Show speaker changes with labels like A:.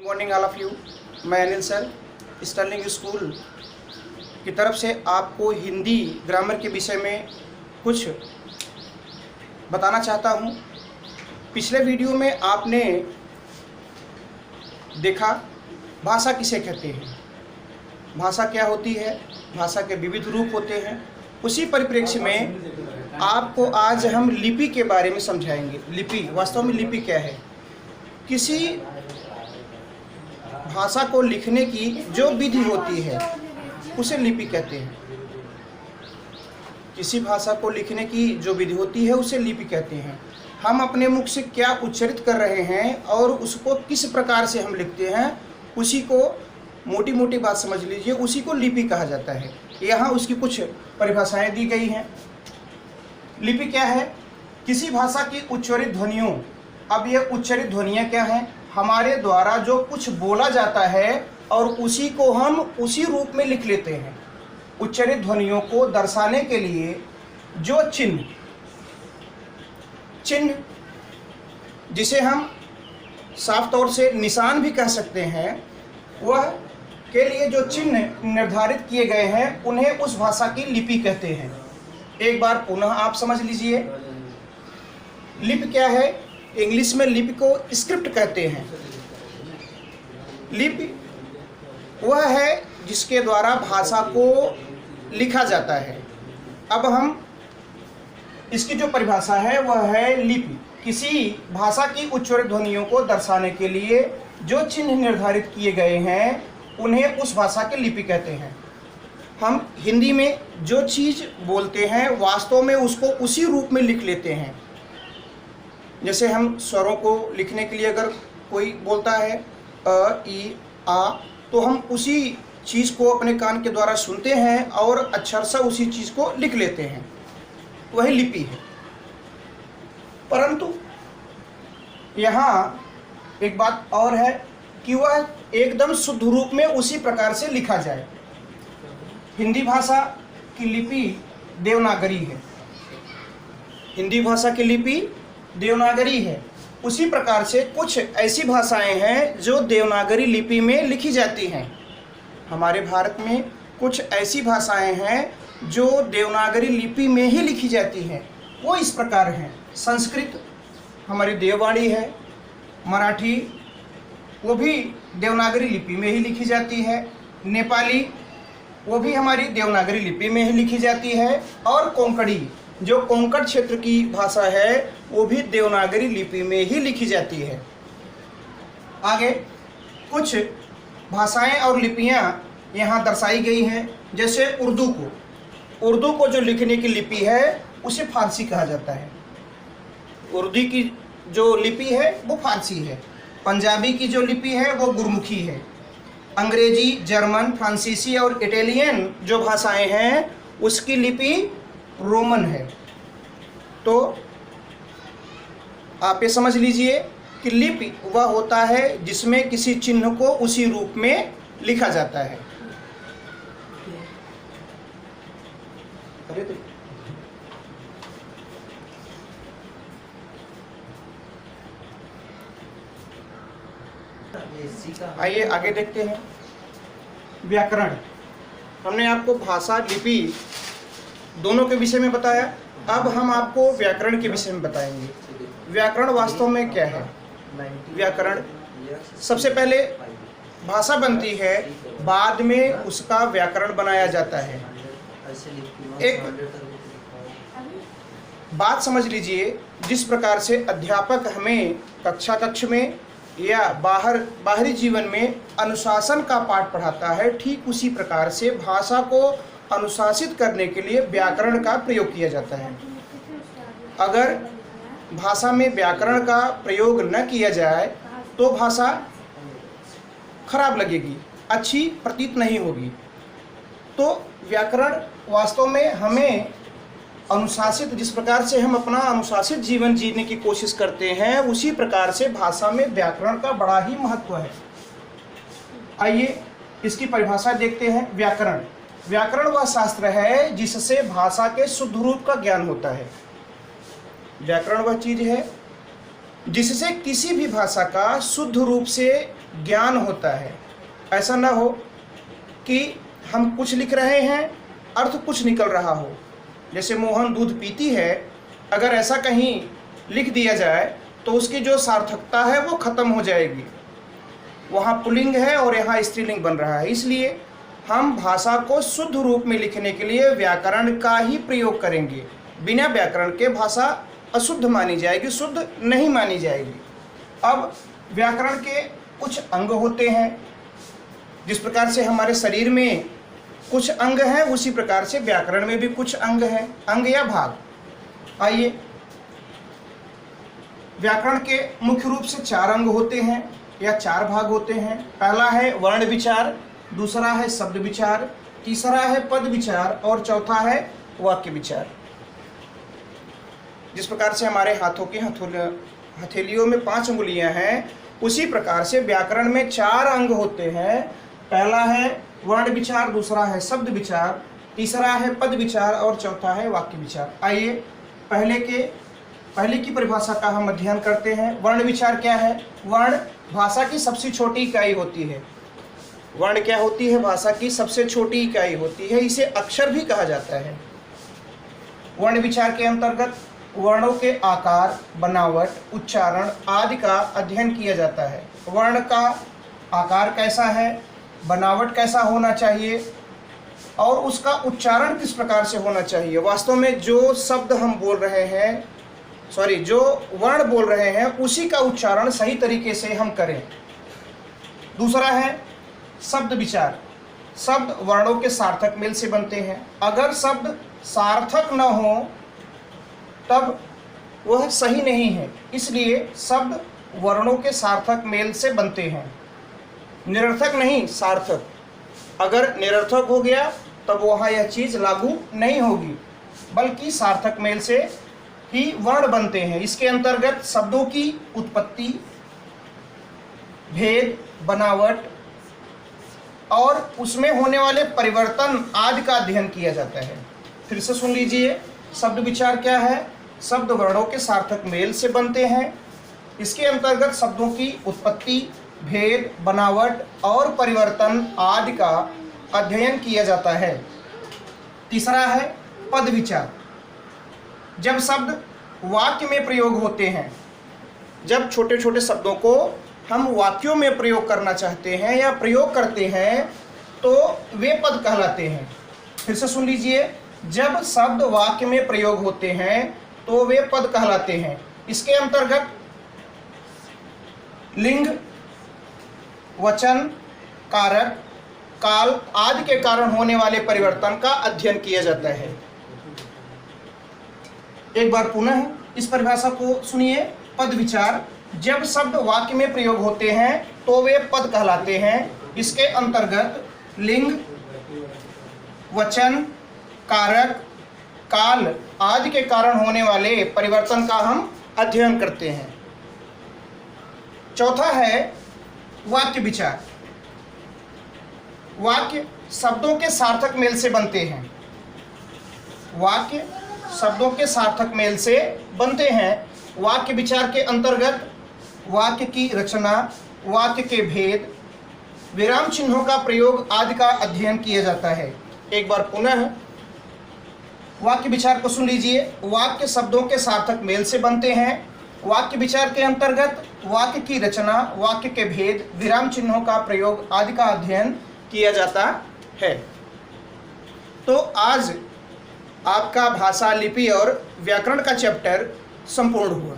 A: Morning all of you. मैं Anil sir Stirling school की तरफ से आपको हिंदी ग्रामर के विषय में कुछ बताना चाहता हूँ। पिछले वीडियो में आपने देखा भाषा किसे कहते हैं, भाषा क्या होती है, भाषा के विविध रूप होते हैं। उसी परिप्रेक्ष्य में आपको आज हम लिपि के बारे में समझाएंगे। लिपि, वास्तव में लिपि क्या है? किसी भाषा को लिखने की जो विधि होती है उसे लिपि कहते हैं। किसी भाषा को लिखने की जो विधि होती है उसे लिपि कहते हैं। हम अपने मुख से क्या उच्चारित कर रहे हैं और उसको किस प्रकार से हम लिखते हैं, उसी को मोटी मोटी बात समझ लीजिए, उसी को लिपि कहा जाता है। यहाँ उसकी कुछ परिभाषाएं दी गई हैं। लिपि क्या है? किसी भाषा की उच्चारित ध्वनियों। अब ये उच्चारित ध्वनियाँ क्या हैं? हमारे द्वारा जो कुछ बोला जाता है और उसी को हम उसी रूप में लिख लेते हैं। उच्चारित ध्वनियों को दर्शाने के लिए जो चिन्ह जिसे हम साफ तौर से निशान भी कह सकते हैं, वह के लिए जो चिन्ह निर्धारित किए गए हैं उन्हें उस भाषा की लिपि कहते हैं। एक बार पुनः आप समझ लीजिए, लिपि क्या है? इंग्लिश में लिपि को स्क्रिप्ट कहते हैं। लिपि वह है जिसके द्वारा भाषा को लिखा जाता है। अब हम इसकी जो परिभाषा है वह है लिपि किसी भाषा की उच्चारित ध्वनियों को दर्शाने के लिए जो चिन्ह निर्धारित किए गए हैं उन्हें उस भाषा की लिपि कहते हैं। हम हिंदी में जो चीज़ बोलते हैं वास्तव में उसको उसी रूप में लिख लेते हैं। जैसे हम स्वरों को लिखने के लिए अगर कोई बोलता है अ, ई, आ, तो हम उसी चीज़ को अपने कान के द्वारा सुनते हैं और अक्षरशः उसी चीज़ को लिख लेते हैं। वही लिपि है। परंतु यहाँ एक बात और है कि वह एकदम शुद्ध रूप में उसी प्रकार से लिखा जाए। हिंदी भाषा की लिपि देवनागरी है। हिंदी भाषा की लिपि देवनागरी है। उसी प्रकार से कुछ ऐसी भाषाएं हैं जो देवनागरी लिपि में लिखी जाती हैं। हमारे भारत में कुछ ऐसी भाषाएं हैं जो देवनागरी लिपि में ही लिखी जाती हैं। वो इस प्रकार हैं। संस्कृत हमारी देववाणी है। मराठी वो भी देवनागरी लिपि में ही लिखी जाती है। नेपाली वो भी हमारी देवनागरी लिपि में ही लिखी जाती है। और कोंकणी जो कोंकण क्षेत्र की भाषा है वो भी देवनागरी लिपि में ही लिखी जाती है। आगे कुछ भाषाएं और लिपियां यहाँ दर्शाई गई हैं। जैसे उर्दू को जो लिखने की लिपि है उसे फारसी कहा जाता है। उर्दू की जो लिपि है वो फारसी है। पंजाबी की जो लिपि है वो गुरमुखी है। अंग्रेजी, जर्मन, फ्रांसीसी और इटालियन जो भाषाएं हैं उसकी लिपि रोमन है। तो आप ये समझ लीजिए कि लिपि वह होता है जिसमें किसी चिन्ह को उसी रूप में लिखा जाता है। आइए आगे देखते हैं। व्याकरण। हमने आपको भाषा, लिपि दोनों के विषय में बताया। अब हम आपको व्याकरण के विषय में बताएंगे। व्याकरण वास्तव में क्या है? व्याकरण सबसे पहले भाषा बनती है, बाद में उसका व्याकरण बनाया जाता है। एक बात समझ लीजिए, जिस प्रकार से अध्यापक हमें कक्ष में या बाहरी जीवन में अनुशासन का पाठ पढ़ाता है, ठीक उसी प्रकार से भाषा को अनुशासित करने के लिए व्याकरण का प्रयोग किया जाता है। अगर भाषा में व्याकरण का प्रयोग न किया जाए तो भाषा खराब लगेगी, अच्छी प्रतीत नहीं होगी। तो व्याकरण वास्तव में हमें अनुशासित, जिस प्रकार से हम अपना अनुशासित जीवन जीने की कोशिश करते हैं उसी प्रकार से भाषा में व्याकरण का बड़ा ही महत्व है। आइए इसकी परिभाषा देखते हैं। व्याकरण वह शास्त्र है जिससे भाषा के शुद्ध रूप का ज्ञान होता है। व्याकरण वह चीज है जिससे किसी भी भाषा का शुद्ध रूप से ज्ञान होता है। ऐसा ना हो कि हम कुछ लिख रहे हैं, अर्थ कुछ निकल रहा हो। जैसे मोहन दूध पीती है, अगर ऐसा कहीं लिख दिया जाए तो उसकी जो सार्थकता है वो खत्म हो जाएगी। वहाँ पुल्लिंग है और यहाँ स्त्रीलिंग बन रहा है। इसलिए हम भाषा को शुद्ध रूप में लिखने के लिए व्याकरण का ही प्रयोग करेंगे। बिना व्याकरण के भाषा अशुद्ध मानी जाएगी, शुद्ध नहीं मानी जाएगी। अब व्याकरण के कुछ अंग होते हैं। जिस प्रकार से हमारे शरीर में कुछ अंग हैं, उसी प्रकार से व्याकरण में भी कुछ अंग हैं, अंग या भाग। आइए, व्याकरण के मुख्य रूप से 4 अंग होते हैं या 4 भाग होते हैं। पहला है वर्ण विचार, दूसरा है शब्द विचार, तीसरा है पद विचार और चौथा है वाक्य विचार। जिस प्रकार से हमारे हाथों की हथेलियों में 5 अंगुलियां हैं, उसी प्रकार से व्याकरण में 4 अंग होते हैं। पहला है वर्ण विचार, दूसरा है शब्द विचार, तीसरा है पद विचार और चौथा है वाक्य विचार। आइए पहले की परिभाषा का हम अध्ययन करते हैं। वर्ण विचार क्या है? वर्ण भाषा की सबसे छोटी इकाई होती है। वर्ण क्या होती है? भाषा की सबसे छोटी इकाई होती है। इसे अक्षर भी कहा जाता है। वर्ण विचार के अंतर्गत वर्णों के आकार, बनावट, उच्चारण आदि का अध्ययन किया जाता है। वर्ण का आकार कैसा है, बनावट कैसा होना चाहिए और उसका उच्चारण किस प्रकार से होना चाहिए। वास्तव में जो शब्द हम बोल रहे हैं, जो वर्ण बोल रहे हैं, उसी का उच्चारण सही तरीके से हम करें। दूसरा है शब्द विचार। शब्द वर्णों के सार्थक मेल से बनते हैं। अगर शब्द सार्थक न हो तब वह सही नहीं है। इसलिए शब्द वर्णों के सार्थक मेल से बनते हैं, निरर्थक नहीं, सार्थक। अगर निरर्थक हो गया तब वहाँ यह चीज़ लागू नहीं होगी, बल्कि सार्थक मेल से ही वर्ण बनते हैं। इसके अंतर्गत शब्दों की उत्पत्ति, भेद, बनावट और उसमें होने वाले परिवर्तन आदि का अध्ययन किया जाता है। फिर से सुन लीजिए, शब्द विचार क्या है? शब्द वर्णों के सार्थक मेल से बनते हैं। इसके अंतर्गत शब्दों की उत्पत्ति, भेद, बनावट और परिवर्तन आदि का अध्ययन किया जाता है। तीसरा है पद विचार। जब शब्द वाक्य में प्रयोग होते हैं, जब छोटे छोटे शब्दों को हम वाक्यों में प्रयोग करना चाहते हैं या प्रयोग करते हैं, तो वे पद कहलाते हैं। फिर से सुन लीजिए, जब शब्द वाक्य में प्रयोग होते हैं तो वे पद कहलाते हैं। इसके अंतर्गत लिंग, वचन, कारक, काल आदि के कारण होने वाले परिवर्तन का अध्ययन किया जाता है। एक बार पुनः इस परिभाषा को सुनिए। पद विचार, जब शब्द वाक्य में प्रयोग होते हैं तो वे पद कहलाते हैं। इसके अंतर्गत लिंग, वचन, कारक, काल आदि के कारण होने वाले परिवर्तन का हम अध्ययन करते हैं। चौथा है वाक्य विचार। वाक्य शब्दों के सार्थक मेल से बनते हैं। वाक्य शब्दों के सार्थक मेल से बनते हैं। वाक्य विचार के अंतर्गत वाक्य की रचना, वाक्य के भेद, विराम चिन्हों का प्रयोग आदि का अध्ययन किया जाता है। एक बार पुनः वाक्य विचार को सुन लीजिए। वाक्य शब्दों के सार्थक मेल से बनते हैं। वाक्य विचार के अंतर्गत वाक्य की रचना, वाक्य के भेद, विराम चिन्हों का प्रयोग आदि का अध्ययन किया जाता है। तो आज आपका भाषा, लिपि और व्याकरण का चैप्टर संपूर्ण हुआ।